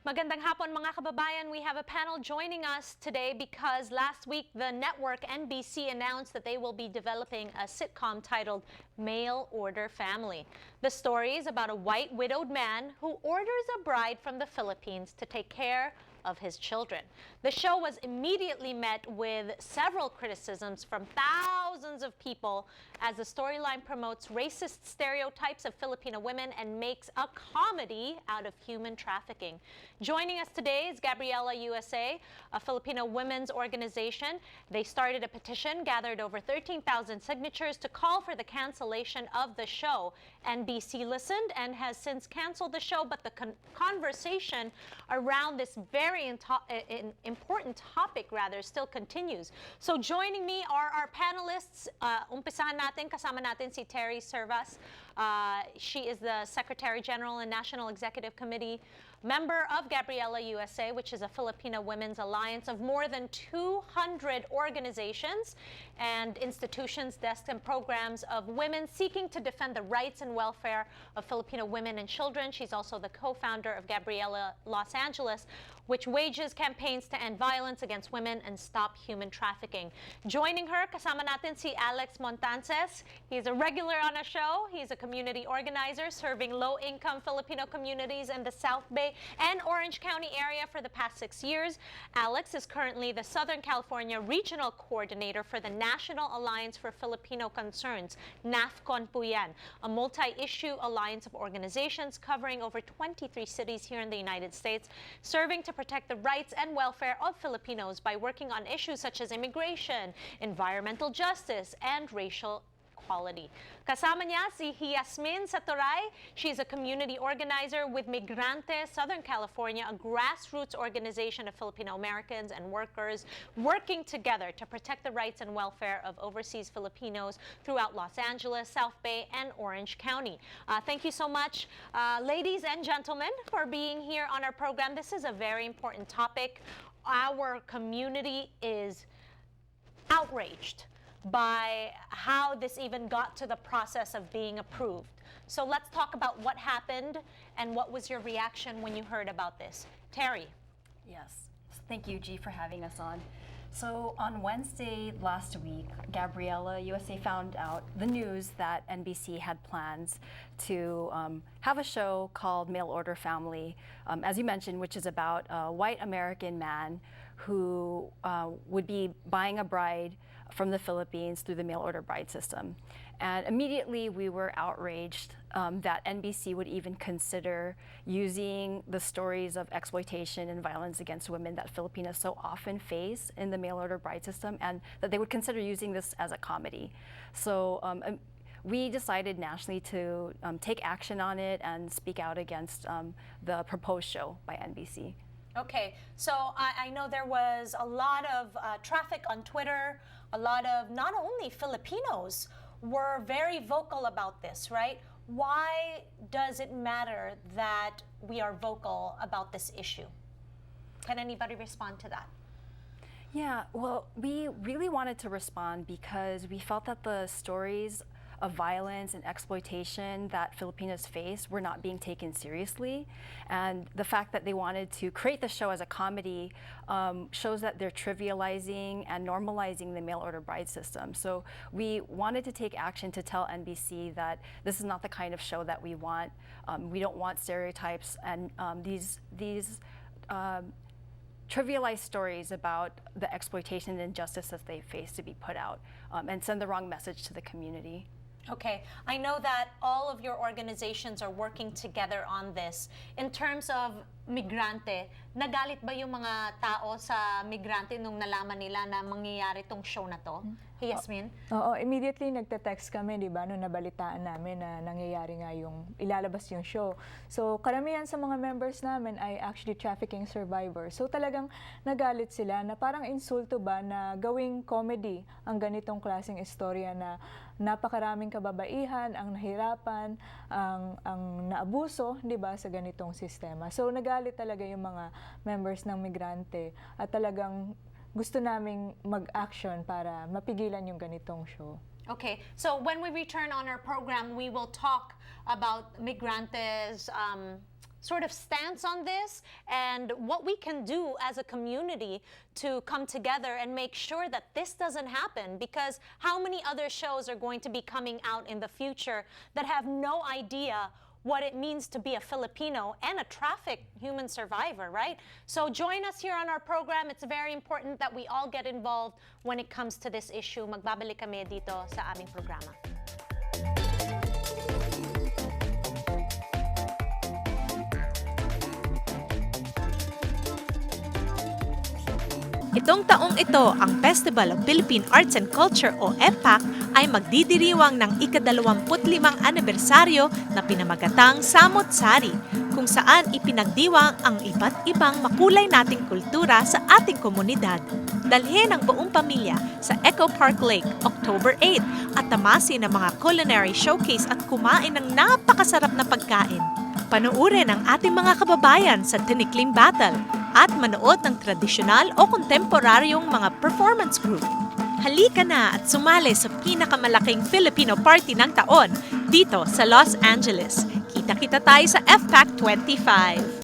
Magandang hapon mga kababayan. We have a panel joining us today because last week the network NBC announced that they will be developing a sitcom titled Mail Order Family. The story is about a white widowed man who orders a bride from the Philippines to take care of his children. The show was immediately met with several criticisms from thousands of people as the storyline promotes racist stereotypes of Filipino women and makes a comedy out of human trafficking. Joining us today is Gabriela USA, a Filipino women's organization. They started a petition, gathered over 13,000 signatures to call for the cancellation of the show. NBC listened and has since canceled the show, but the conversation around this very important topic still continues. So joining me are our panelists. Umpisahan natin, kasama natin si Terry Servas. She is the Secretary General and National Executive Committee member of Gabriela USA, which is a Filipino women's alliance of more than 200 organizations and institutions, desks, and programs of women seeking to defend the rights and welfare of Filipino women and children. She's also the co-founder of Gabriela Los Angeles, which wages campaigns to end violence against women and stop human trafficking. Joining her, kasama natin si Alex Montances. He's a regular on our show. He's a community organizer serving low-income Filipino communities in the South Bay and Orange County area for the past 6 years. Alex is currently the Southern California Regional Coordinator for the National Alliance for Filipino Concerns, NAFCON po yan, a multi-issue alliance of organizations covering over 23 cities here in the United States, serving to protect the rights and welfare of Filipinos by working on issues such as immigration, environmental justice, and racial equality. Kasama niya si Yasmin Saturay. She's a community organizer with Migrante Southern California, a grassroots organization of Filipino Americans and workers working together to protect the rights and welfare of overseas Filipinos throughout Los Angeles, South Bay, and Orange County. Thank you so much, ladies and gentlemen, for being here on our program. This is a very important topic. Our community is outraged by how this even got to the process of being approved. So let's talk about what happened and what was your reaction when you heard about this. Terry. Yes, thank you, G, for having us on. So on Wednesday last week, Gabriela USA found out the news that NBC had plans to have a show called Mail Order Family, as you mentioned, which is about a white American man who would be buying a bride from the Philippines through the mail order bride system. And immediately we were outraged that NBC would even consider using the stories of exploitation and violence against women that Filipinos so often face in the mail order bride system, and that they would consider using this as a comedy. So we decided nationally to take action on it and speak out against the proposed show by NBC. Okay, so I know there was a lot of traffic on Twitter. A lot of not only Filipinos were very vocal about this, right? Why does it matter that we are vocal about this issue? Can anybody respond to that? Yeah, well, we really wanted to respond because we felt that the stories of violence and exploitation that Filipinos face were not being taken seriously. And the fact that they wanted to create the show as a comedy shows that they're trivializing and normalizing the mail order bride system. So we wanted to take action to tell NBC that this is not the kind of show that we want. We don't want stereotypes and these trivialized stories about the exploitation and injustice that they face to be put out and send the wrong message to the community. Okay, I know that all of your organizations are working together on this. In terms of Migrante, nagalit ba yung mga tao sa Migrante nung nalaman nila na mangyayari tong show na to? Hey, Yasmin? Oo, immediately nagte-text kami, di ba, nung nabalitaan namin na nangyayari nga yung ilalabas yung show. So, karamihan sa mga members namin ay actually trafficking survivors. So, talagang nagalit sila na parang insulto ba na gawing comedy ang ganitong klaseng istorya na napakaraming kababaihan ang nahirapan, ang naabuso, di ba, sa ganitong sistema. So, nagalit talaga yung mga members ng Migrante at talagang gusto naming mag-action para mapigilan yung ganitong show. Okay, so when we return on our program, we will talk about Migrante's sort of stance on this and what we can do as a community to come together and make sure that this doesn't happen, because how many other shows are going to be coming out in the future that have no idea what it means to be a Filipino and a trafficked human survivor, right? So join us here on our program. It's very important that we all get involved when it comes to this issue. Magbabalik kami dito sa aming programa. Itong taong ito, ang Festival of Philippine Arts and Culture o FPAC ay magdidiriwang ng ika-25 anibersaryo na pinamagatang Samot Sari, kung saan ipinagdiwang ang iba't ibang makulay nating kultura sa ating komunidad. Dalhin ang buong pamilya sa Eco Park Lake, October 8 at tamasin ang mga culinary showcase at kumain ng napakasarap na pagkain. Panuurin ang ating mga kababayan sa Tinikling Battle at manood ng tradisyonal o kontemporaryong mga performance group. Halika na at sumali sa pinakamalaking Filipino party ng taon dito sa Los Angeles. Kita-kita tayo sa FPAC 25.